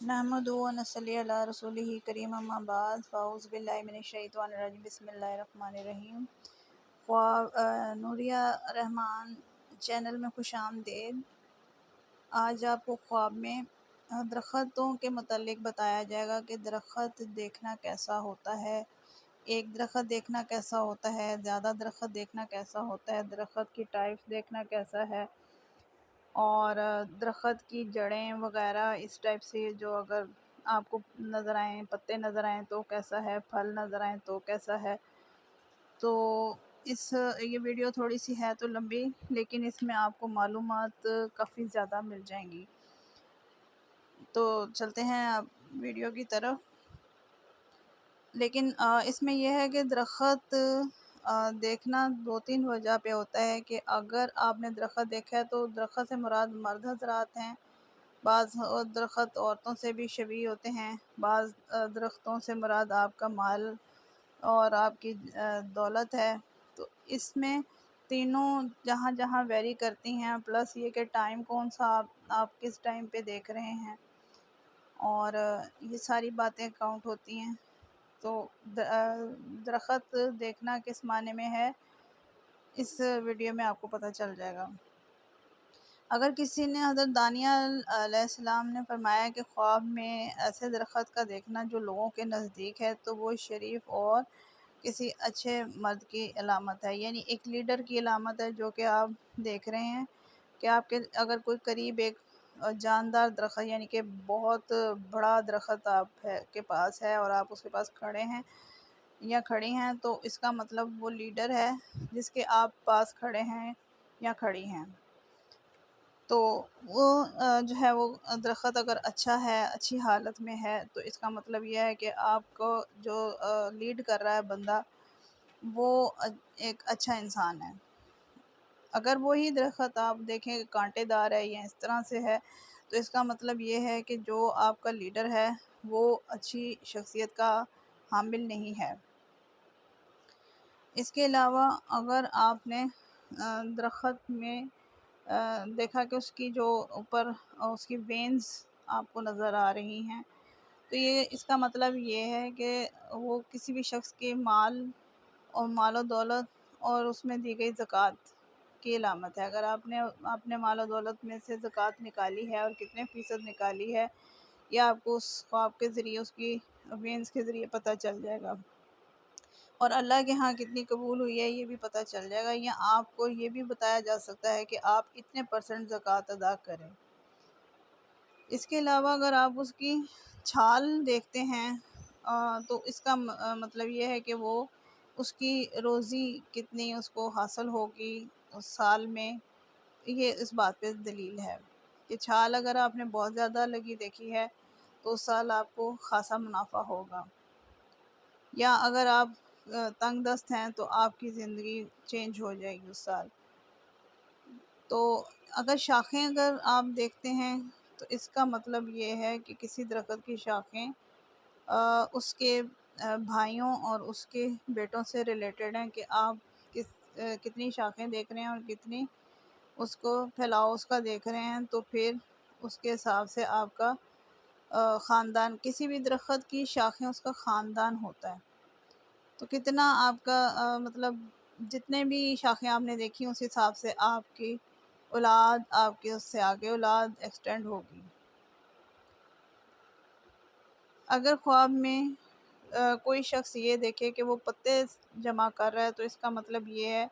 نحمدہ و نصلی علی رسولہ کریم اما بعد فاعوذ باللہ من الشیطان الرجیم بسم اللہ الرحمن الرحیم۔ نوریہ رحمان چینل میں خوش آمدید۔ آج آپ کو خواب میں درختوں کے متعلق بتایا جائے گا کہ درخت دیکھنا کیسا ہوتا ہے، ایک درخت دیکھنا کیسا ہوتا ہے، زیادہ درخت دیکھنا کیسا ہوتا ہے، درخت کی ٹائپس دیکھنا کیسا ہے، اور درخت کی جڑیں وغیرہ اس ٹائپ سے جو اگر آپ کو نظر آئیں، پتے نظر آئیں تو کیسا ہے، پھل نظر آئیں تو کیسا ہے۔ تو یہ ویڈیو تھوڑی سی ہے تو لمبی، لیکن اس میں آپ کو معلومات کافی زیادہ مل جائیں گی۔ تو چلتے ہیں اب ویڈیو کی طرف۔ لیکن اس میں یہ ہے کہ درخت دیکھنا دو تین وجہ پہ ہوتا ہے کہ اگر آپ نے درخت دیکھا ہے تو درخت سے مراد مرد حضرات ہیں، بعض درخت عورتوں سے بھی شبیہ ہوتے ہیں، بعض درختوں سے مراد آپ کا مال اور آپ کی دولت ہے۔ تو اس میں تینوں جہاں جہاں ویری کرتی ہیں، پلس یہ کہ ٹائم کون سا آپ کس ٹائم پہ دیکھ رہے ہیں، اور یہ ساری باتیں کاؤنٹ ہوتی ہیں۔ تو درخت دیکھنا کس معنی میں ہے اس ویڈیو میں آپ کو پتہ چل جائے گا۔ اگر کسی نے حضرت دانیال علیہ السلام نے فرمایا کہ خواب میں ایسے درخت کا دیکھنا جو لوگوں کے نزدیک ہے تو وہ شریف اور کسی اچھے مرد کی علامت ہے، یعنی ایک لیڈر کی علامت ہے جو کہ آپ دیکھ رہے ہیں کہ آپ کے اگر کوئی قریب ایک جاندار درخت یعنی کہ بہت بڑا درخت آپ کے پاس ہے اور آپ اس کے پاس کھڑے ہیں یا کھڑی ہیں، تو اس کا مطلب وہ لیڈر ہے جس کے آپ پاس کھڑے ہیں یا کھڑی ہیں۔ تو وہ جو ہے وہ درخت اگر اچھا ہے، اچھی حالت میں ہے، تو اس کا مطلب یہ ہے کہ آپ کو جو لیڈ کر رہا ہے بندہ وہ ایک اچھا انسان ہے۔ اگر وہی درخت آپ دیکھیں کانٹے دار ہے یا اس طرح سے ہے تو اس کا مطلب یہ ہے کہ جو آپ کا لیڈر ہے وہ اچھی شخصیت کا حامل نہیں ہے۔ اس کے علاوہ اگر آپ نے درخت میں دیکھا کہ اس کی جو اوپر اس کی وینز آپ کو نظر آ رہی ہیں، تو یہ اس کا مطلب یہ ہے کہ وہ کسی بھی شخص کے مال و دولت اور اس میں دی گئی زکوٰۃ کی علامت ہے۔ اگر آپ نے اپنے مال و دولت میں سے زکوٰۃ نکالی ہے اور کتنے فیصد نکالی ہے، یا آپ کو اس خواب کے ذریعے اس کی وینز کے ذریعے پتہ چل جائے گا، اور اللہ کے ہاں کتنی قبول ہوئی ہے یہ بھی پتہ چل جائے گا، یا آپ کو یہ بھی بتایا جا سکتا ہے کہ آپ اتنے % زکوٰۃ ادا کریں۔ اس کے علاوہ اگر آپ اس کی چھال دیکھتے ہیں تو اس کا مطلب یہ ہے کہ وہ اس کی روزی کتنی اس کو حاصل ہوگی اس سال میں، یہ اس بات پہ دلیل ہے کہ چھال اگر آپ نے بہت زیادہ لگی دیکھی ہے تو اس سال آپ کو خاصا منافع ہوگا، یا اگر آپ تنگ دست ہیں تو آپ کی زندگی چینج ہو جائے گی اس سال۔ تو اگر شاخیں اگر آپ دیکھتے ہیں تو اس کا مطلب یہ ہے کہ کسی درخت کی شاخیں اس کے بھائیوں اور اس کے بیٹوں سے ریلیٹڈ ہیں کہ آپ کتنی شاخیں دیکھ رہے ہیں اور کتنی اس کو پھیلاؤ اس کا دیکھ رہے ہیں، تو پھر اس کے حساب سے آپ کا خاندان، کسی بھی درخت کی شاخیں اس کا خاندان ہوتا ہے، تو کتنا آپ کا مطلب جتنے بھی شاخیں آپ نے دیکھی اس حساب سے آپ کی اولاد، آپ کے اس سے آگے اولاد ایکسٹینڈ ہوگی۔ اگر خواب میں کوئی شخص یہ دیکھے کہ وہ پتے جمع کر رہا ہے تو اس کا مطلب یہ ہے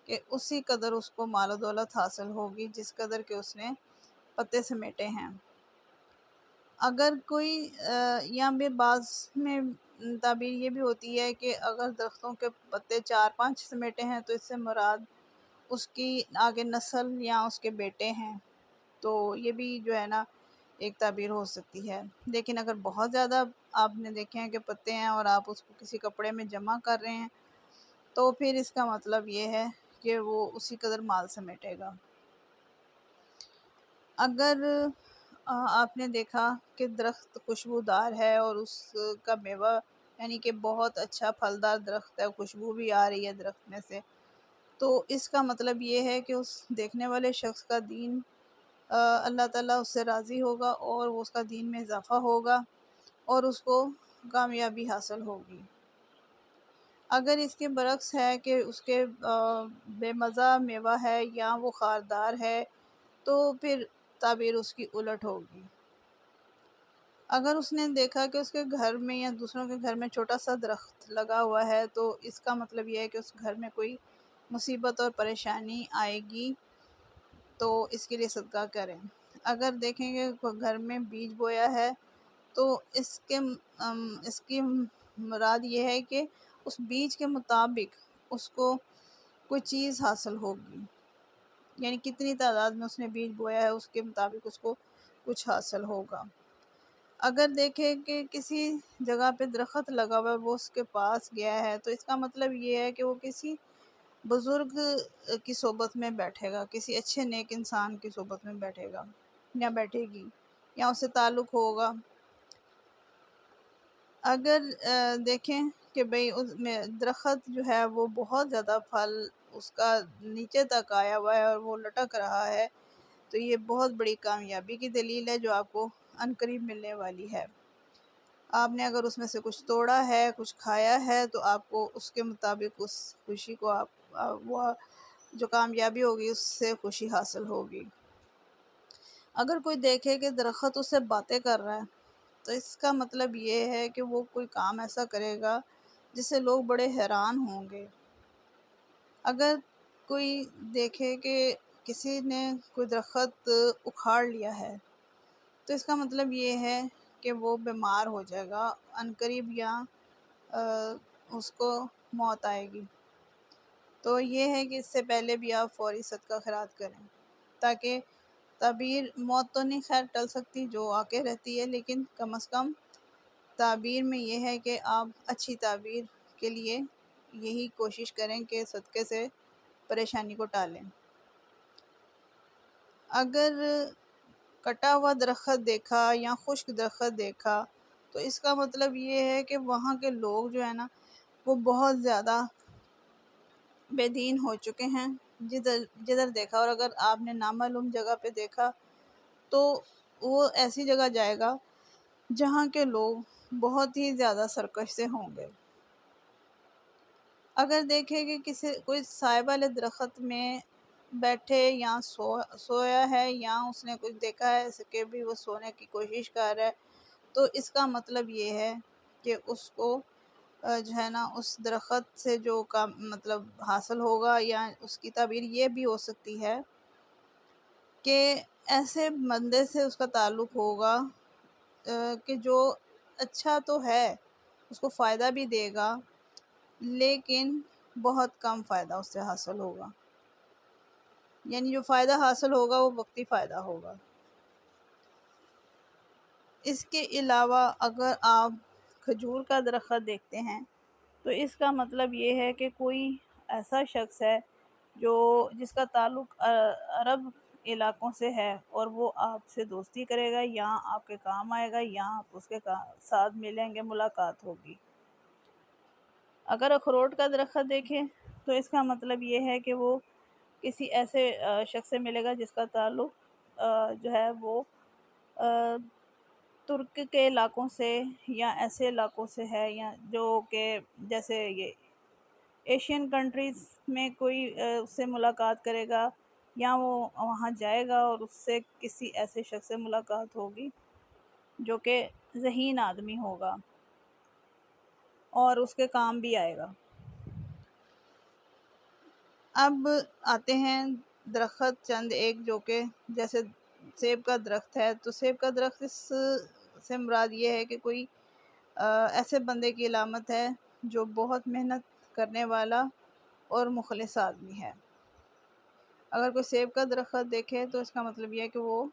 کہ اسی قدر اس کو مال و دولت حاصل ہوگی جس قدر کہ اس نے پتے سمیٹے ہیں۔ اگر کوئی یا بھی بعض میں تعبیر یہ بھی ہوتی ہے کہ اگر درختوں کے پتے 4-5 سمیٹے ہیں تو اس سے مراد اس کی آگے نسل یا اس کے بیٹے ہیں، تو یہ بھی جو ہے نا ایک تعبیر ہو سکتی ہے۔ لیکن اگر بہت زیادہ آپ نے دیکھے ہیں کہ پتے ہیں اور آپ اس کو کسی کپڑے میں جمع کر رہے ہیں تو پھر اس کا مطلب یہ ہے کہ وہ اسی قدر مال سمیٹے گا۔ اگر آپ نے دیکھا کہ درخت خوشبودار ہے اور اس کا میوہ یعنی کہ بہت اچھا پھلدار درخت ہے، خوشبو بھی آ رہی ہے درخت میں سے، تو اس کا مطلب یہ ہے کہ اس دیکھنے والے شخص کا دین اللہ تعالیٰ اس سے راضی ہوگا اور وہ اس کا دین میں اضافہ ہوگا اور اس کو کامیابی حاصل ہوگی۔ اگر اس کے برعکس ہے کہ اس کے بے مزہ میوہ ہے یا وہ خاردار ہے تو پھر تعبیر اس کی الٹ ہوگی۔ اگر اس نے دیکھا کہ اس کے گھر میں یا دوسروں کے گھر میں چھوٹا سا درخت لگا ہوا ہے تو اس کا مطلب یہ ہے کہ اس گھر میں کوئی مصیبت اور پریشانی آئے گی، تو اس کے لیے صدقہ کریں۔ اگر دیکھیں کہ گھر میں بیج بویا ہے تو اس کی مراد یہ ہے کہ اس بیج کے مطابق اس کو کوئی چیز حاصل ہوگی، یعنی کتنی تعداد میں اس نے بیج بویا ہے اس کے مطابق اس کو کچھ حاصل ہوگا۔ اگر دیکھیں کہ کسی جگہ پہ درخت لگا ہوا ہے، وہ اس کے پاس گیا ہے تو اس کا مطلب یہ ہے کہ وہ کسی بزرگ کی صحبت میں بیٹھے گا، کسی اچھے نیک انسان کی صحبت میں بیٹھے گا یا بیٹھے گی یا اس سے تعلق ہوگا۔ اگر دیکھیں کہ بھئی اس میں درخت جو ہے وہ بہت زیادہ پھل اس کا نیچے تک آیا ہوا ہے اور وہ لٹک رہا ہے تو یہ بہت بڑی کامیابی کی دلیل ہے جو آپ کو عنقریب ملنے والی ہے۔ آپ نے اگر اس میں سے کچھ توڑا ہے، کچھ کھایا ہے تو آپ کو اس کے مطابق اس خوشی کو وہ جو کامیابی ہوگی اس سے خوشی حاصل ہوگی۔ اگر کوئی دیکھے کہ درخت اس سے باتیں کر رہا ہے تو اس کا مطلب یہ ہے کہ وہ کوئی کام ایسا کرے گا جس سے لوگ بڑے حیران ہوں گے۔ اگر کوئی دیکھے کہ کسی نے کوئی درخت اکھاڑ لیا ہے تو اس کا مطلب یہ ہے کہ وہ بیمار ہو جائے گا عنقریب یا اس کو موت آئے گی۔ تو یہ ہے کہ اس سے پہلے بھی آپ فوری صدقہ خیرات کریں تاکہ تعبیر موت تو نہیں خیر ٹل سکتی جو آ کے رہتی ہے، لیکن کم از کم تعبیر میں یہ ہے کہ آپ اچھی تعبیر کے لیے یہی کوشش کریں کہ صدقے سے پریشانی کو ٹالیں۔ اگر کٹا ہوا درخت دیکھا یا خشک درخت دیکھا تو اس کا مطلب یہ ہے کہ وہاں کے لوگ جو ہے نا وہ بہت زیادہ بے دین ہو چکے ہیں جدھر دیکھا۔ اور اگر آپ نے نامعلوم جگہ پہ دیکھا تو وہ ایسی جگہ جائے گا جہاں کے لوگ بہت ہی زیادہ سرکش سے ہوں گے۔ اگر دیکھے کہ کوئی سائے والے درخت میں بیٹھے یا سویا ہے یا اس نے کچھ دیکھا ہے ایسے کہ بھی وہ سونے کی کوشش کر رہا ہے تو اس کا مطلب یہ ہے کہ اس کو جو ہے نا اس درخت سے جو کام مطلب حاصل ہوگا، یا اس کی تعبیر یہ بھی ہو سکتی ہے کہ ایسے بندے سے اس کا تعلق ہوگا کہ جو اچھا تو ہے، اس کو فائدہ بھی دے گا لیکن بہت کم فائدہ اس سے حاصل ہوگا، یعنی جو فائدہ حاصل ہوگا وہ وقتی فائدہ ہوگا۔ اس کے علاوہ اگر آپ کھجور کا درخت دیکھتے ہیں تو اس کا مطلب یہ ہے کہ کوئی ایسا شخص ہے جس کا تعلق عرب علاقوں سے ہے اور وہ آپ سے دوستی کرے گا یا آپ کے کام آئے گا یا آپ اس کے ساتھ ملیں گے، ملاقات ہوگی۔ اگر اخروٹ کا درخت دیکھیں تو اس کا مطلب یہ ہے کہ وہ کسی ایسے شخص سے ملے گا جس کا تعلق جو ہے وہ ترک کے علاقوں سے یا ایسے علاقوں سے ہے، یا جو کہ جیسے یہ ایشین کنٹریز میں کوئی اس سے ملاقات کرے گا یا وہ وہاں جائے گا اور اس سے کسی ایسے شخص سے ملاقات ہوگی جو کہ ذہین آدمی ہوگا اور اس کے کام بھی آئے گا۔ اب آتے ہیں درخت چند ایک جو کہ جیسے سیب کا درخت ہے تو سیب کا درخت اس سے مراد یہ ہے کہ کوئی ایسے بندے کی علامت ہے جو بہت محنت کرنے والا اور مخلص آدمی ہے۔ اگر کوئی سیب کا درخت دیکھے تو اس کا مطلب یہ ہے کہ وہ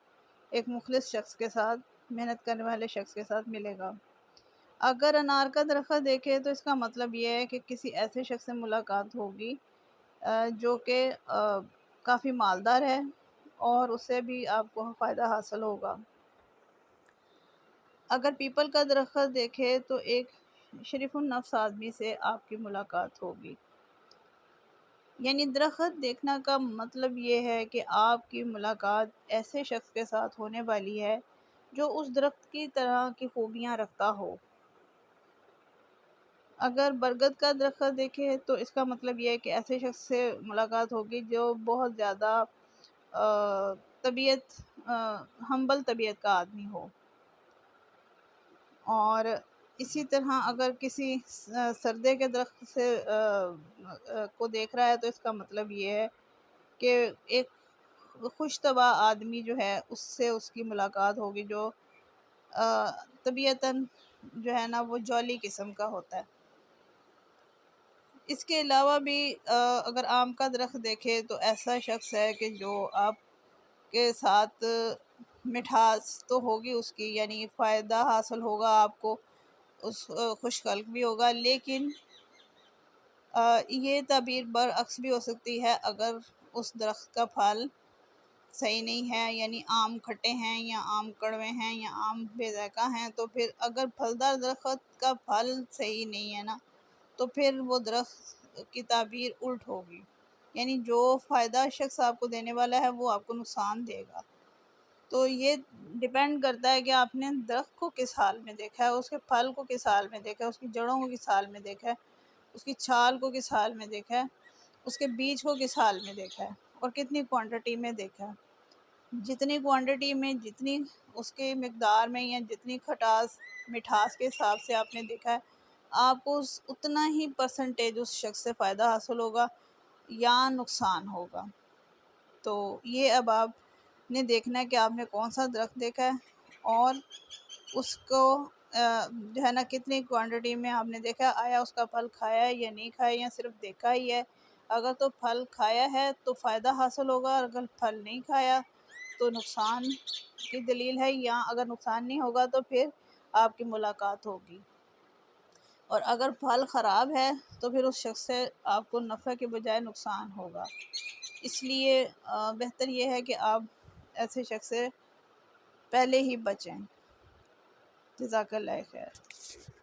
ایک مخلص شخص کے ساتھ، محنت کرنے والے شخص کے ساتھ ملے گا۔ اگر انار کا درخت دیکھے تو اس کا مطلب یہ ہے کہ کسی ایسے شخص سے ملاقات ہوگی جو کہ کافی مالدار ہے اور اس سے بھی آپ کو فائدہ حاصل ہوگا۔ اگر پیپل کا درخت دیکھے تو ایک شریف النفس آدمی سے آپ کی ملاقات ہوگی۔ یعنی درخت دیکھنا کا مطلب یہ ہے کہ آپ کی ملاقات ایسے شخص کے ساتھ ہونے والی ہے جو اس درخت کی طرح کی خوبیاں رکھتا ہو۔ اگر برگد کا درخت دیکھے تو اس کا مطلب یہ ہے کہ ایسے شخص سے ملاقات ہوگی جو بہت زیادہ طبیعت ہمبل طبیعت کا آدمی ہو۔ اور اسی طرح اگر کسی سردے کے درخت سے کو دیکھ رہا ہے تو اس کا مطلب یہ ہے کہ ایک خوش طبع آدمی جو ہے اس سے اس کی ملاقات ہوگی، جو طبیعتاً جو ہے نا وہ جولی قسم کا ہوتا ہے۔ اس کے علاوہ بھی اگر آم کا درخت دیکھے تو ایسا شخص ہے کہ جو آپ کے ساتھ مٹھاس تو ہوگی اس کی، یعنی فائدہ حاصل ہوگا آپ کو، اس خوش خلق بھی ہوگا، لیکن یہ تعبیر برعکس بھی ہو سکتی ہے۔ اگر اس درخت کا پھل صحیح نہیں ہے، یعنی آم کھٹے ہیں یا آم کڑوے ہیں یا آم بے ذائقہ ہیں، تو پھر اگر پھلدار درخت کا پھل صحیح نہیں ہے نا تو پھر وہ درخت کی تعبیر الٹ ہوگی، یعنی جو فائدہ شخص آپ کو دینے والا ہے وہ آپ کو نقصان دے گا۔ تو یہ ڈیپینڈ کرتا ہے کہ آپ نے درخت کو کس حال میں دیکھا ہے، اس کے پھل کو کس حال میں دیکھا ہے، اس کی جڑوں کو کس حال میں دیکھا ہے، اس کی چھال کو کس حال میں دیکھا ہے، اس کے بیج کو کس حال میں دیکھا ہے، اور کتنی کوانٹٹی میں دیکھا ہے۔ جتنی کوانٹٹی میں، جتنی اس کے مقدار میں، یا جتنی مٹھاس کے حساب سے آپ نے دیکھا ہے، آپ کو اتنا ہی پرسنٹیج اس شخص سے فائدہ حاصل ہوگا یا نقصان ہوگا۔ تو یہ اب آپ نے دیکھنا ہے کہ آپ نے کون سا درخت دیکھا ہے اور اس کو جو ہے نا کتنی کوانٹٹی میں آپ نے دیکھا ہے، آیا اس کا پھل کھایا ہے یا نہیں کھایا، یا صرف دیکھا ہی ہے۔ اگر تو پھل کھایا ہے تو فائدہ حاصل ہوگا، اور اگر پھل نہیں کھایا تو نقصان کی دلیل ہے، یا اگر نقصان نہیں ہوگا تو پھر آپ کی ملاقات ہوگی۔ اور اگر پھل خراب ہے تو پھر اس شخص سے آپ کو نفع کے بجائے نقصان ہوگا۔ اس لیے بہتر یہ ہے کہ آپ ایسے شخص سے پہلے ہی بچیں۔ جزاک اللہ خیر۔